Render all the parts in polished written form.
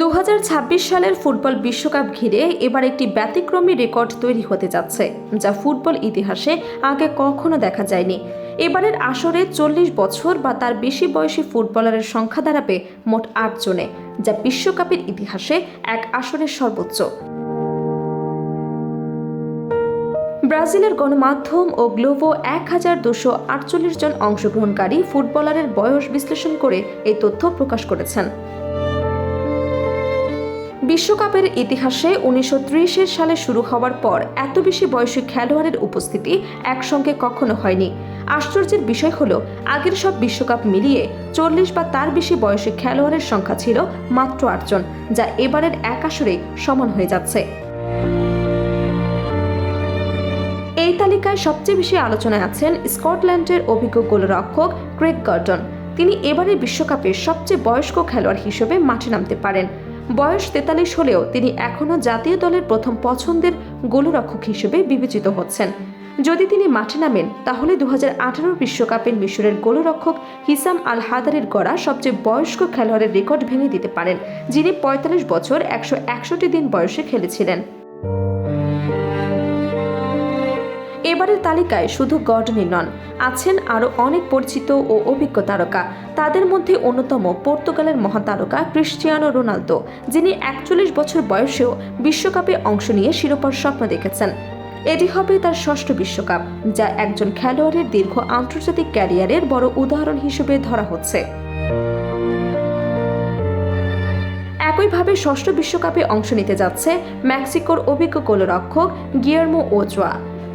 2026 সালের ফুটবল বিশ্বকাপ ঘিরে এবার একটি ব্যতিক্রমী রেকর্ড তৈরি হতে যাচ্ছে, যা ফুটবল ইতিহাসে আগে কখনো দেখা যায়নি। এবারের আসরে 40 বছর বা তার বেশি বয়সী ফুটবলারের সংখ্যা দাঁড়াবে মোট 8 জনে, যা বিশ্বকাপের ইতিহাসে এক আসরের সর্বোচ্চ। ব্রাজিলের গণমাধ্যম ও গ্লোবো 1248 জন অংশগ্রহণকারী ফুটবলারের বয়স বিশ্লেষণ করে এই তথ্য প্রকাশ করেছেন। বিশ্বকাপের ইতিহাসে 1930 সালে শুরু হওয়ার পর এত বেশি বয়সী খেলোয়াড়ের উপস্থিতি একসঙ্গে কখনো হয়নি। আশ্চর্যের বিষয় হলো, আগের সব বিশ্বকাপ মিলিয়ে 40 বা তার বেশি বয়সী খেলোয়াড়ের সংখ্যা ছিল মাত্র 8 জন, যা এবারের এক আসরে সমান হয়ে যাচ্ছে। এই তালিকায় সবচেয়ে বেশি আলোচনায় আছেন স্কটল্যান্ডের অভিজ্ঞ গোলরক্ষক ক্রেগ গর্ডন। তিনি এবারের বিশ্বকাপে সবচেয়ে বয়স্ক খেলোয়াড় হিসেবে মাঠে নামতে পারেন। বয়স 43 হলেও তিনি এখনও জাতীয় দলের প্রথম পছন্দের গোলরক্ষক হিসেবে বিবেচিত হচ্ছেন। যদি তিনি মাঠে নামেন, তাহলে 2018 বিশ্বকাপের মিশরের গোলরক্ষক হিসাম আল হাদারির গড়া সবচেয়ে বয়স্ক খেলোয়াড়ের রেকর্ড ভেঙে দিতে পারেন, যিনি 45 বছর 161 দিন বয়সে খেলেছিলেন। এবারের তালিকায় শুধু গর্ডনই নন, আছেন আরও অনেক পরিচিত ও অভিজ্ঞ তারকা। তাদের মধ্যে অন্যতম পর্তুগালের মহাতারকা ক্রিস্টিয়ানো রোনালদো, যিনি 41 বছর বয়সেও বিশ্বকাপে অংশ নিয়ে শিরোপার স্বপ্ন দেখেছেন। এটি হবে তার ষষ্ঠ বিশ্বকাপ, যা একজন খেলোয়াড়ের দীর্ঘ আন্তর্জাতিক ক্যারিয়ারের বড় উদাহরণ হিসেবে ধরা হচ্ছে। একইভাবে ষষ্ঠ বিশ্বকাপে অংশ নিতে যাচ্ছে মেক্সিকোর অভিজ্ঞ গোলরক্ষক গিয়ার্মো ওচোয়া।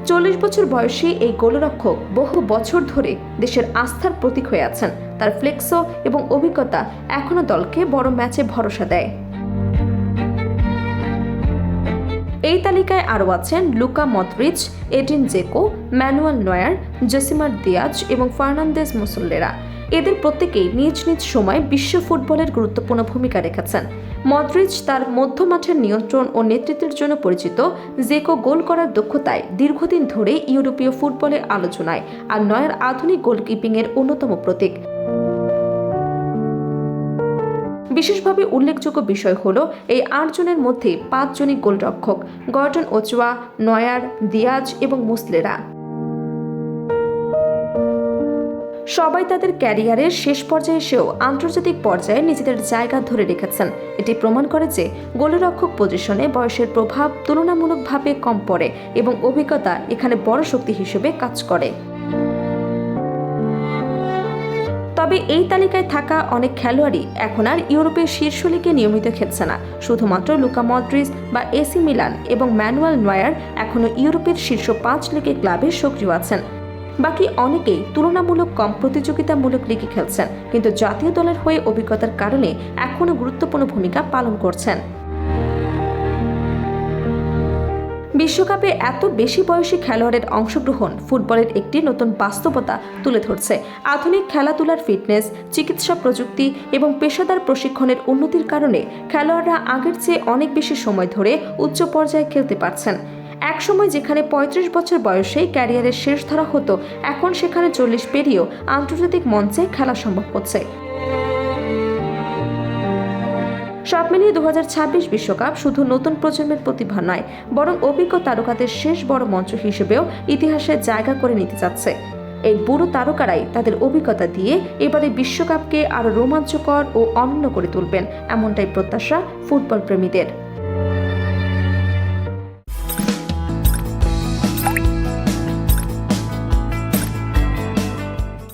40 বছর বয়সী এই গোলরক্ষক বহু বছর ধরে দেশের আস্থার প্রতীক হয়ে আছেন। তার ফ্লেক্সো এবং অভিজ্ঞতা এখনও দলকে বড় ম্যাচে ভরসা দেয়। এই তালিকায় আরও আছেন লুকা মদ্রিচ, এডিন জেকো, ম্যানুয়েল নয়ার, জসিমার দিয়াজ এবং ফার্নান্দেজ মুসল্লেরা। এদের প্রত্যেকেই নিজ নিজ সময় বিশ্ব ফুটবলের গুরুত্বপূর্ণ ভূমিকা রেখেছেন। মদ্রিচ তার মধ্যমাঠের নিয়ন্ত্রণ ও নেতৃত্বের জন্য পরিচিত। জেকো গোল করার দক্ষতায় দীর্ঘদিন ধরে ইউরোপীয় ফুটবলে আলোচনায়, আর নয়ার আধুনিক গোলকিপিংয়ের অন্যতম প্রতীক। বিশেষভাবে উল্লেখযোগ্য বিষয় হলো, এই 8 জনের মধ্যে 5 জনই গোলরক্ষক: গর্ডন, ওচোয়া, নয়ার, দিয়াজ এবং মুসলেরা। সবাই তাদের ক্যারিয়ারের শেষ পর্যায়ে এসেও আন্তর্জাতিক পর্যায়ে নিজেদের জায়গা ধরে রেখেছেন। এটি প্রমাণ করে যে গোলরক্ষক পজিশনে বয়সের প্রভাব তুলনামূলকভাবে কম পড়ে এবং অভিজ্ঞতা এখানে বড় শক্তি হিসেবে কাজ করে। তবে এই তালিকায় থাকা অনেক খেলোয়াড়ই এখন আর ইউরোপের শীর্ষ লিগে নিয়মিত খেলছে না। শুধুমাত্র লুকা মদ্রিচ বা এসি মিলান এবং ম্যানুয়েল নয়ার এখনও ইউরোপের শীর্ষ 5 লিগে ক্লাবে সক্রিয় আছেন। বাকি অনেকেই তুলনামূলক কম প্রতিযোগিতামূলক লিগে খেলছেন, কিন্তু জাতীয় দলের হয়ে অভিজ্ঞতার কারণে এখনও গুরুত্বপূর্ণ ভূমিকা পালন করছেন। বিশ্বকাপে এত বেশি বয়সী খেলোয়াড়ের অংশগ্রহণ ফুটবলের একটি নতুন বাস্তবতা তুলে ধরছে। আধুনিক খেলাধুলার ফিটনেস, চিকিৎসা প্রযুক্তি এবং পেশাদার প্রশিক্ষণের উন্নতির কারণে খেলোয়াড়রা আগের চেয়ে অনেক বেশি সময় ধরে উচ্চ পর্যায়ে খেলতে পারছেন। এক সময় যেখানে 35 বছর বয়সেই ক্যারিয়ারের শেষ ধরা হতো, এখন সেখানে 40 পেরিয়েও আন্তর্জাতিক মঞ্চে খেলা সম্ভব হচ্ছে। সব মিলিয়ে 2026 বিশ্বকাপ শুধু নতুন প্রজন্মের প্রতিভা নয়, বরং অভিজ্ঞ তারকাদের শেষ বড় মঞ্চ হিসেবেও ইতিহাসে জায়গা করে নিতে যাচ্ছে। এই বুড়ো তারকারাই তাদের অভিজ্ঞতা দিয়ে এবারে বিশ্বকাপকে আরও রোমাঞ্চকর ও অনন্য করে তুলবেন, এমনটাই প্রত্যাশা ফুটবল প্রেমীদের।